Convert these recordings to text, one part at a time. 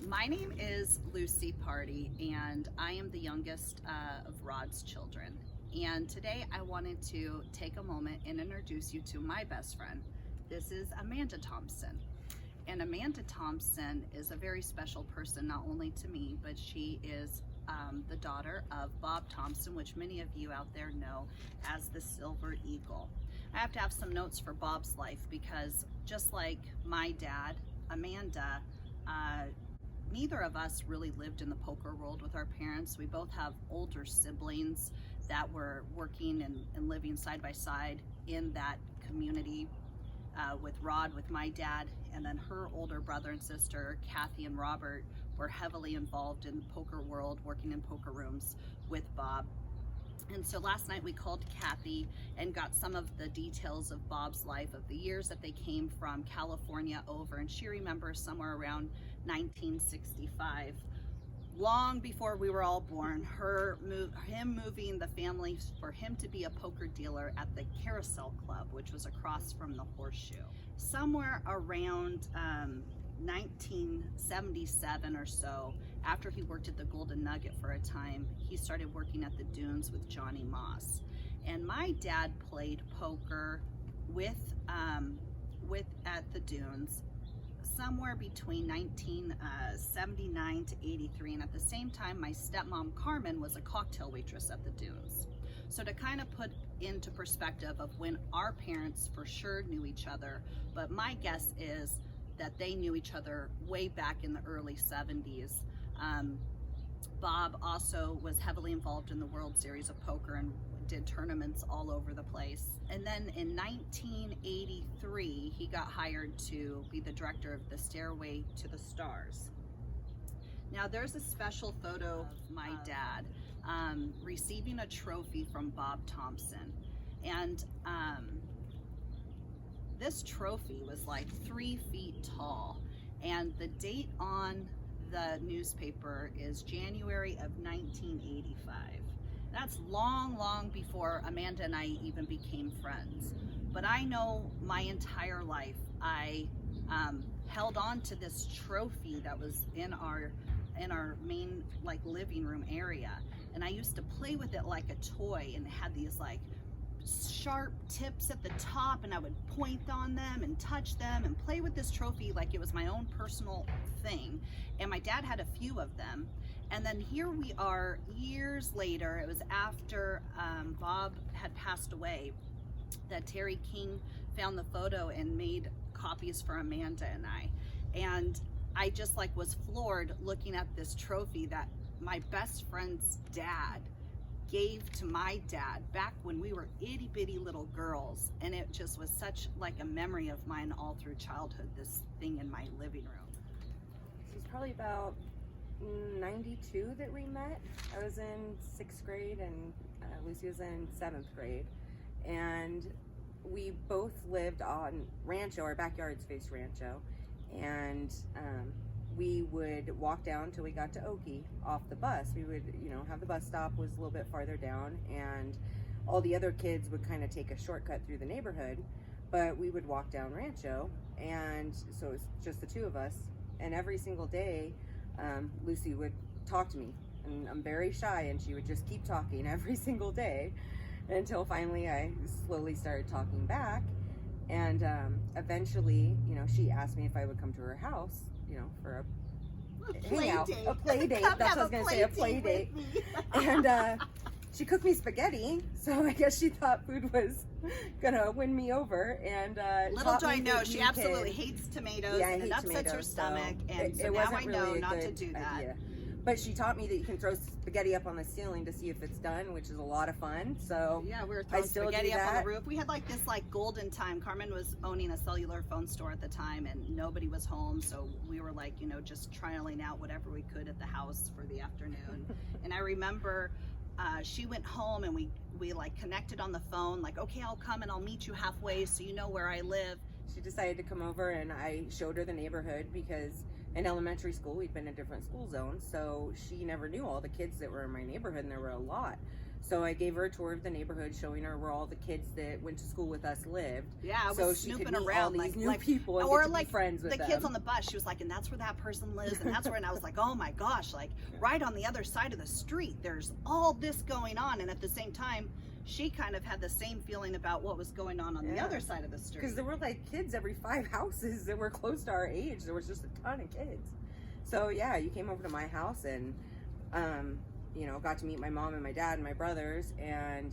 My name is Lucy Pardey, and I am the youngest of Rod's children. And today I wanted to take a moment and introduce you to my best friend. This is Amanda Thompson. And Amanda Thompson is a very special person, not only to me, but she is the daughter of Bob Thompson, which many of you out there know as the Silver Eagle. I have to have some notes for Bob's life because just like my dad, Amanda, neither of us really lived in the poker world with our parents. We both have older siblings that were working and living side by side in that community with Rod, with my dad, and then her older brother and sister, Kathy and Robert, were heavily involved in the poker world, working in poker rooms with Bob. And so last night we called Kathy and got some of the details of Bob's life, of the years that they came from California over, and she remembers somewhere around 1965, long before we were all born, him moving the family for him to be a poker dealer at the Carousel Club, which was across from the Horseshoe. Somewhere around 1977 or so, after he worked at the Golden Nugget for a time, he started working at the Dunes with Johnny Moss. And my dad played poker with at the Dunes somewhere between 1979 to 83, and at the same time my stepmom Carmen was a cocktail waitress at the Dunes. So to kind of put into perspective of when our parents for sure knew each other, but my guess is that they knew each other way back in the early 70s. Bob also was heavily involved in the World Series of Poker and did tournaments all over the place. And then in 1983, he got hired to be the director of the Stairway to the Stars. Now there's a special photo of my dad receiving a trophy from Bob Thompson. And this trophy was like 3 feet tall, and the date on the newspaper is January of 1985. That's long before Amanda and I even became friends. But I know my entire life I held on to this trophy that was in our main like living room area, and I used to play with it like a toy, and it had these like sharp tips at the top, and I would point on them and touch them and play with this trophy like it was my own personal thing. And my dad had a few of them. And then here we are years later. It was after Bob had passed away that Terry King found the photo and made copies for Amanda and I. And I just like was floored looking at this trophy that my best friend's dad gave to my dad back when we were itty bitty little girls. And it just was such like a memory of mine all through childhood, this thing in my living room. This was probably about 92 that we met. I was in 6th grade and Lucy was in 7th grade. And we both lived on Rancho. Our backyards faced Rancho. And we would walk down till we got to Okie off the bus. We would, have the bus stop was a little bit farther down, and all the other kids would kind of take a shortcut through the neighborhood, but we would walk down Rancho, and so it was just the two of us. And every single day, Lucy would talk to me, and I'm very shy, and she would just keep talking every single day until finally I slowly started talking back. And eventually, she asked me if I would come to her house, for a hangout, a play date. That's what I was going to say, a play date. And she cooked me spaghetti, so I guess she thought food was going to win me over. And little do I know, she absolutely hates tomatoes, and it upsets her stomach. And so now I know not to do that. Idea. But she taught me that you can throw spaghetti up on the ceiling to see if it's done, which is a lot of fun. So yeah, we were throwing spaghetti up on the roof. We had like this like golden time. Carmen was owning a cellular phone store at the time, and nobody was home, so we were like, just trialing out whatever we could at the house for the afternoon. And I remember she went home, and we like connected on the phone, like, okay, I'll come and I'll meet you halfway so you know where I live. She decided to come over, and I showed her the neighborhood because in elementary school we'd been in different school zones, so she never knew all the kids that were in my neighborhood, and there were a lot. So I gave her a tour of the neighborhood, showing her where all the kids that went to school with us lived. Yeah, I was so she snooping could meet around all these like new people and or get to like be friends with the them. kids on the bus. She was like, and that's where that person lives, and that's where. And I was like, oh my gosh, like right on the other side of the street, there's all this going on, and at the same time, she kind of had the same feeling about what was going on the other side of the street. Because there were like kids every 5 houses that were close to our age. There was just a ton of kids. So yeah, you came over to my house and, you know, got to meet my mom and my dad and my brothers. And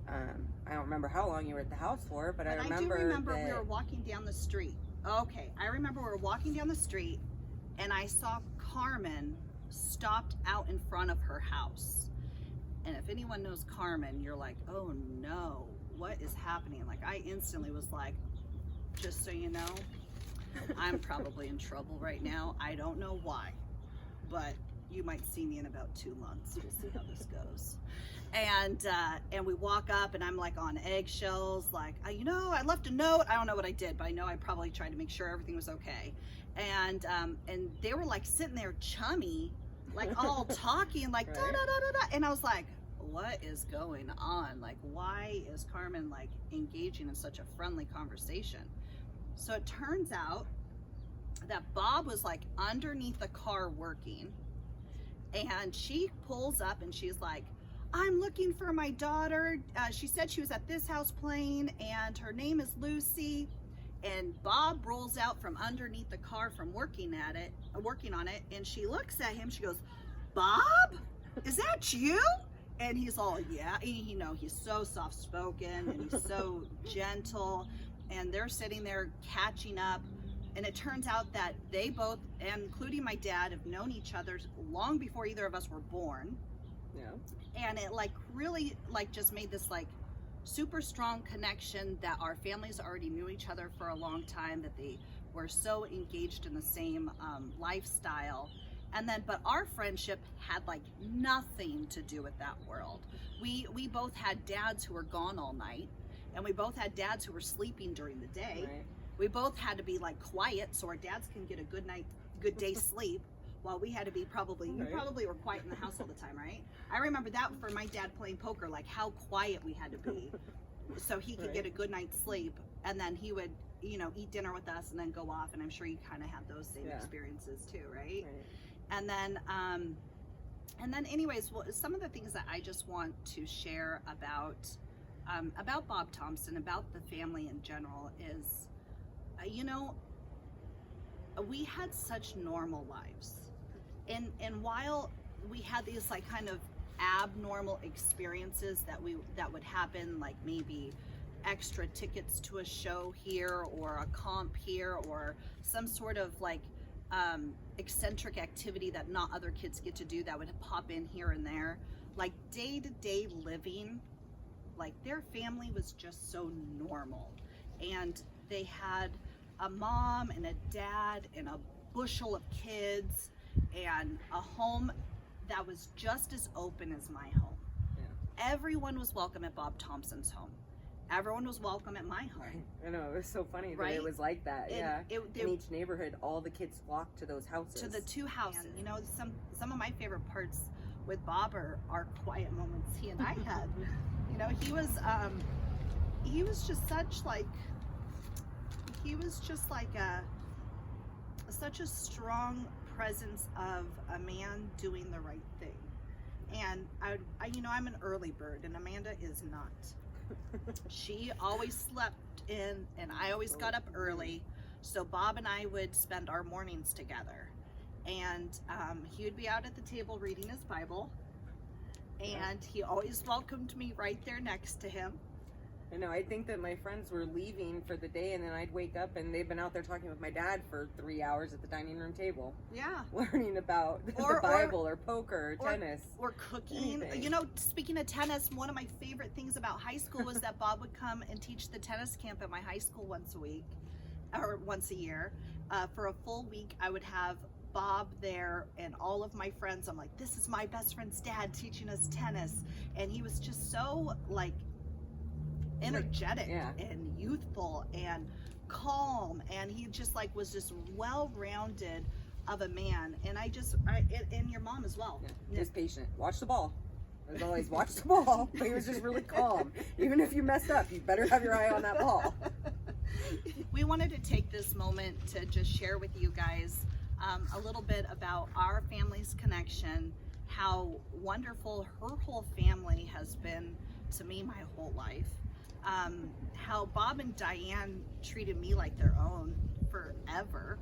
I don't remember how long you were at the house for, but I remember do remember that we were walking down the street. Okay, I remember we were walking down the street, and I saw Carmen stopped out in front of her house. And if anyone knows Carmen, you're like, oh no, what is happening? Like, I instantly was like, just so you know, I'm probably in trouble right now. I don't know why, but you might see me in about 2 months. We'll see how this goes. And we walk up, and I'm like on eggshells, like, you know, I left a note. I don't know what I did, but I know I probably tried to make sure everything was okay. And they were like sitting there chummy, like all talking, like da da da da da. And I was like, what is going on? Like, why is Carmen like engaging in such a friendly conversation? So it turns out that Bob was like underneath the car working, and she pulls up and she's like, I'm looking for my daughter. She said she was at this house playing, and her name is Lucy. And Bob rolls out from underneath the car from working on it, and she looks at him. She goes, Bob, is that you? And he's all, yeah. You know, he's so soft-spoken, and he's so gentle. And they're sitting there catching up. And it turns out that they both, including my dad, have known each other long before either of us were born. Yeah. And it like really like just made this like super strong connection that our families already knew each other for a long time, that they were so engaged in the same lifestyle. And then, but our friendship had like nothing to do with that world. We both had dads who were gone all night, and we both had dads who were sleeping during the day. Right. We both had to be like quiet so our dads can get a good day's sleep, while we had to be you probably were quiet in the house all the time, right? I remember that for my dad playing poker, like how quiet we had to be so he could get a good night's sleep, and then he would, you know, eat dinner with us and then go off. And I'm sure you kind of had those same experiences too, right? And then anyways, well, some of the things that I just want to share about Bob Thompson, about the family in general is, you know, we had such normal lives. And while we had these like kind of abnormal experiences that would happen, like maybe extra tickets to a show here, or a comp here, or some sort of like eccentric activity that not other kids get to do that would pop in here and there, like day-to-day living, like their family was just so normal. And they had a mom and a dad and a bushel of kids and a home that was just as open as my home. Yeah. Everyone was welcome at Bob Thompson's home. Everyone was welcome at my home. I know, it was so funny that it was like that. In each neighborhood, all the kids flocked to those houses. To the 2 houses. And, you know, some of my favorite parts with Bob are quiet moments he and I had. You know, he was just such like, such a strong presence of a man doing the right thing. And you know, I'm an early bird, and Amanda is not. She always slept in, and I always got up early. So Bob and I would spend our mornings together. And he would be out at the table reading his Bible. And he always welcomed me right there next to him. I know, I think that my friends were leaving for the day, and then I'd wake up and they've been out there talking with my dad for 3 hours at the dining room table. Yeah. Learning about the Bible or poker or tennis. Or cooking. Anything. You know, speaking of tennis, one of my favorite things about high school was that Bob would come and teach the tennis camp at my high school once a year. For a full week, I would have Bob there and all of my friends. I'm like, this is my best friend's dad teaching us tennis. And he was just so like energetic and youthful and calm, and he just like was just well-rounded of a man. And and your mom as well. Just patient. Watch the ball. As always, watch the ball. But he was just really calm. Even if you messed up, you better have your eye on that ball. We wanted to take this moment to just share with you guys a little bit about our family's connection, how wonderful her whole family has been to me my whole life, how Bob and Diane treated me like their own forever.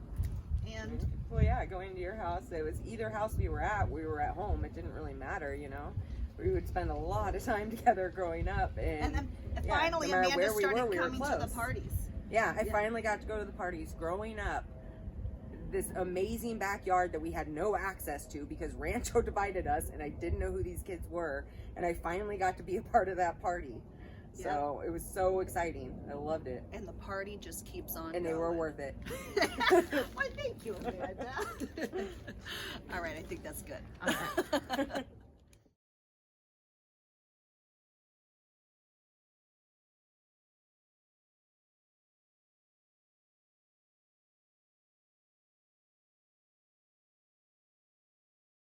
And well, yeah, going to your house, it was either house we were at home. It didn't really matter, you know. We would spend a lot of time together growing up, and then yeah, finally no matter Amanda where started we were coming to the parties. Yeah, I finally got to go to the parties growing up. This amazing backyard that we had no access to because Rancho divided us, and I didn't know who these kids were, and I finally got to be a part of that party. So it was so exciting. I loved it. And the party just keeps on And they going. were worth it. Well, thank you, Amanda. All right, I think that's good. All right.